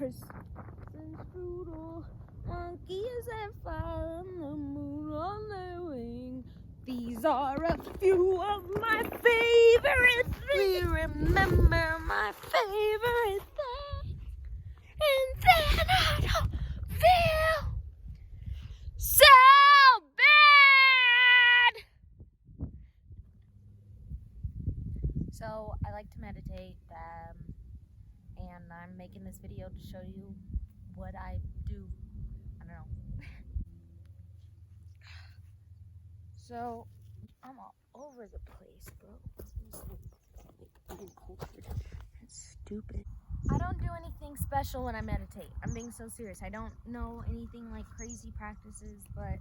persistence brutal. Monkeys and fire and the moon on their wing. These are a few of my favorites. We remember my favorite thing, and then I don't feel so bad. So I like to meditate, and I'm making this video to show you what I do. I don't know. So I'm all over the place, bro. Uncultured. That's stupid. I don't do anything special when I meditate. I'm being so serious. I don't know anything like crazy practices, but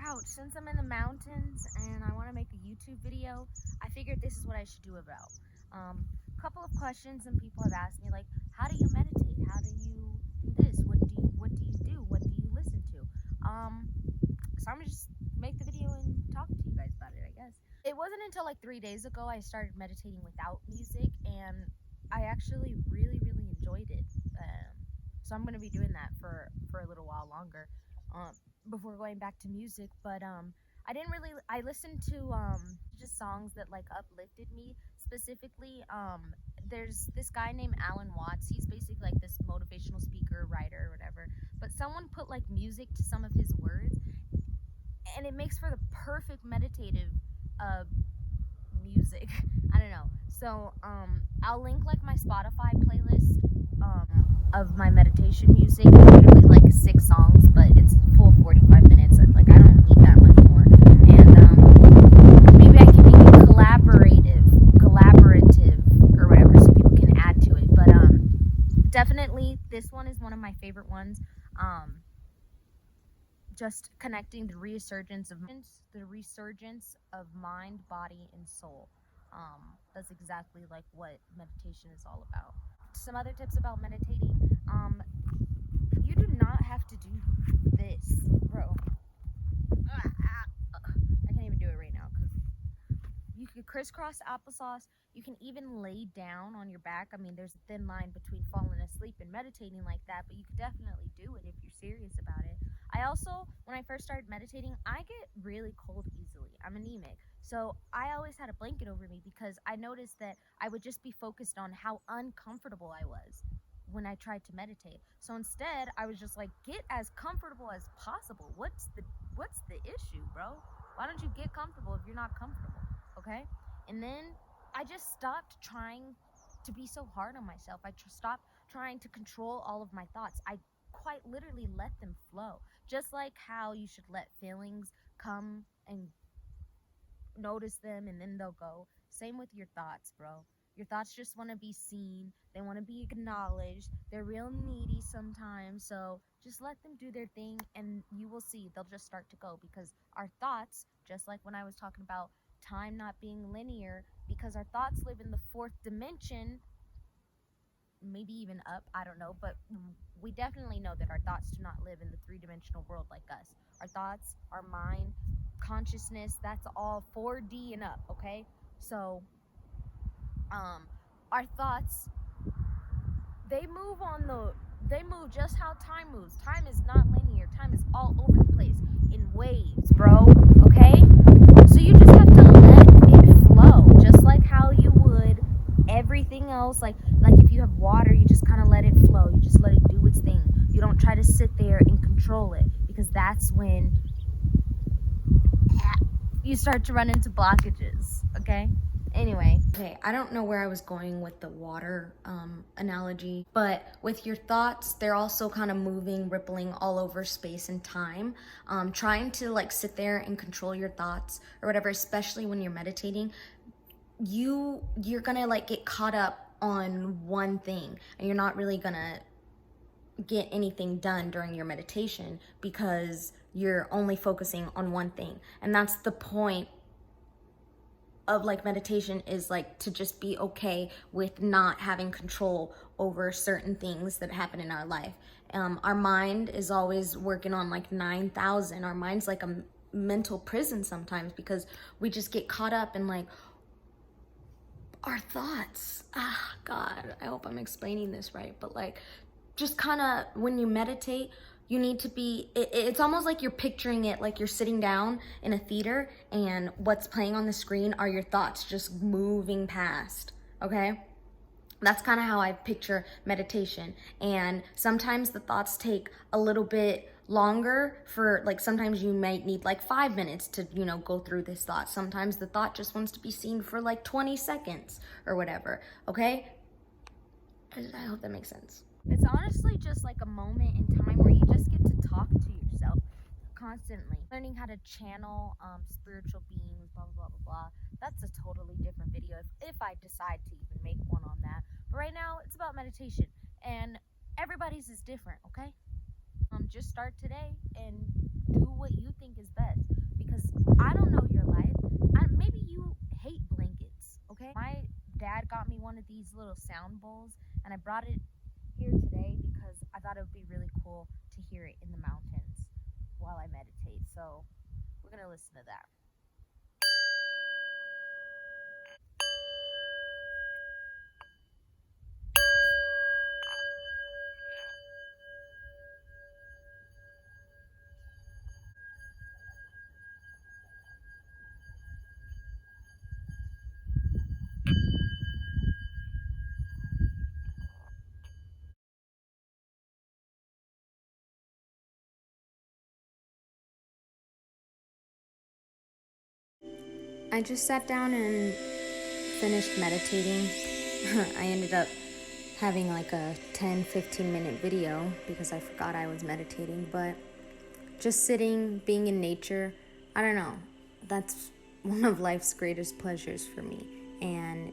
ouch, since I'm in the mountains and I want to make a YouTube video, I figured this is what I should do about. A couple of questions and people have asked me, like, how do you meditate? How do you do this? What do you do? What do you listen to? So I'm gonna just make the video and talk to you guys about it, I guess. It wasn't until like 3 days ago I started meditating without music, and I actually really enjoyed it. So I'm gonna be doing that for a little while longer, before going back to music. But I listened to just songs that like uplifted me. Specifically, there's this guy named Alan Watts. He's basically like this motivational speaker, writer, or whatever. But someone put like music to some of his words, and it makes for the perfect meditative music. I don't know. So I'll link like my Spotify playlist of my meditation music. It's literally like 6 songs, but it's full 45 minutes. Like, I don't need that much more. And maybe I can make it collaborative or whatever, so people can add to it. But definitely this one is one of my favorite ones. Just connecting the resurgence of mind, body, and soul. That's exactly like what meditation is all about. Some other tips about meditating. You do not have to do this, bro. I can't even do it right now because you could crisscross applesauce. You can even lay down on your back. I mean, there's a thin line between falling asleep and meditating like that, but you could definitely do it if you're serious about it. I also, when I first started meditating, I get really cold easily. I'm anemic. So I always had a blanket over me because I noticed that I would just be focused on how uncomfortable I was when I tried to meditate. So instead, I was just like, get as comfortable as possible. What's the issue, bro? Why don't you get comfortable if you're not comfortable, okay? And then I just stopped trying to be so hard on myself. I stopped trying to control all of my thoughts. I quite literally let them flow. Just like how you should let feelings come and notice them and then they'll go. Same with your thoughts, bro. Your thoughts just want to be seen. They want to be acknowledged. They're real needy sometimes. So just let them do their thing and you will see they'll just start to go, because our thoughts, just like when I was talking about time not being linear, because our thoughts live in the 4th dimension, maybe even up, I don't know, but we definitely know that our thoughts do not live in the 3-dimensional world like us. Our thoughts, our mind, consciousness, that's all 4D and up, okay? So our thoughts, they move just how time moves. Time is not linear. Time is all over the place in waves, bro, okay? So you just have to let it flow, just like how you would everything else. Like if you have water, you just kind of let it flow. You just let it do its thing. You don't try to sit there and control it, because that's when you start to run into blockages, okay? Anyway, okay, I don't know where I was going with the water analogy, but with your thoughts, they're also kind of moving, rippling all over space and time. Trying to like sit there and control your thoughts or whatever, especially when you're meditating, you're gonna like get caught up on one thing and you're not really gonna get anything done during your meditation because you're only focusing on one thing. And that's the point of like meditation, is like to just be okay with not having control over certain things that happen in our life. Our mind is always working on like 9,000. Our mind's like a mental prison sometimes because we just get caught up in like our thoughts. God, I hope I'm explaining this right, but like just kind of, when you meditate, you need to be, it's almost like you're picturing it like you're sitting down in a theater and what's playing on the screen are your thoughts just moving past, okay? That's kind of how I picture meditation. And sometimes the thoughts take a little bit longer for, like, sometimes you might need like 5 minutes to, go through this thought. Sometimes the thought just wants to be seen for like 20 seconds or whatever, okay? I hope that makes sense. It's honestly just like a moment in time where you just get to talk to yourself constantly. Learning how to channel spiritual beings, blah, blah, blah, blah, blah. That's a totally different video if I decide to even make one on that. But right now, it's about meditation. And everybody's is different, okay? Just start today and do what you think is best. Because I don't know your life. Maybe you hate blankets, okay? My dad got me one of these little sound bowls, and I brought it here today because I thought it would be really cool to hear it in the mountains while I meditate. So we're gonna listen to that. I just sat down and finished meditating. I ended up having like a 10-15 minute video because I forgot I was meditating, but just sitting, being in nature, I don't know, that's one of life's greatest pleasures for me. And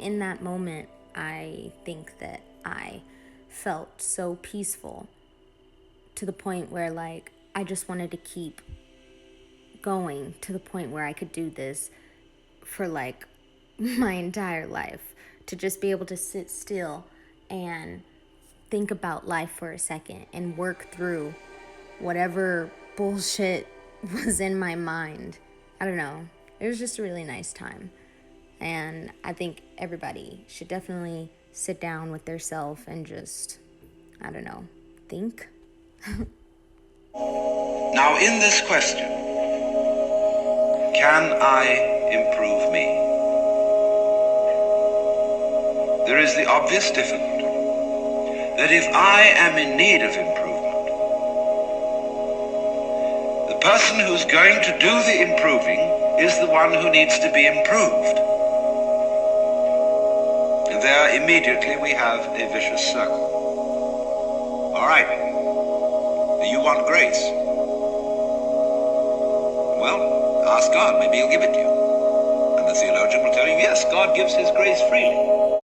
in that moment, I think that I felt so peaceful to the point where, like, I just wanted to keep going, to the point where I could do this for like my entire life, to just be able to sit still and think about life for a second and work through whatever bullshit was in my mind. I don't know. It was just a really nice time. And I think everybody should definitely sit down with their self and just, I don't know, think. Now, in this question, can I improve me? There is the obvious difficulty that if I am in need of improvement, the person who's going to do the improving is the one who needs to be improved. And there immediately we have a vicious circle. All right, you want grace? Well, ask God, maybe he'll give it to you. And the theologian will tell you, yes, God gives his grace freely.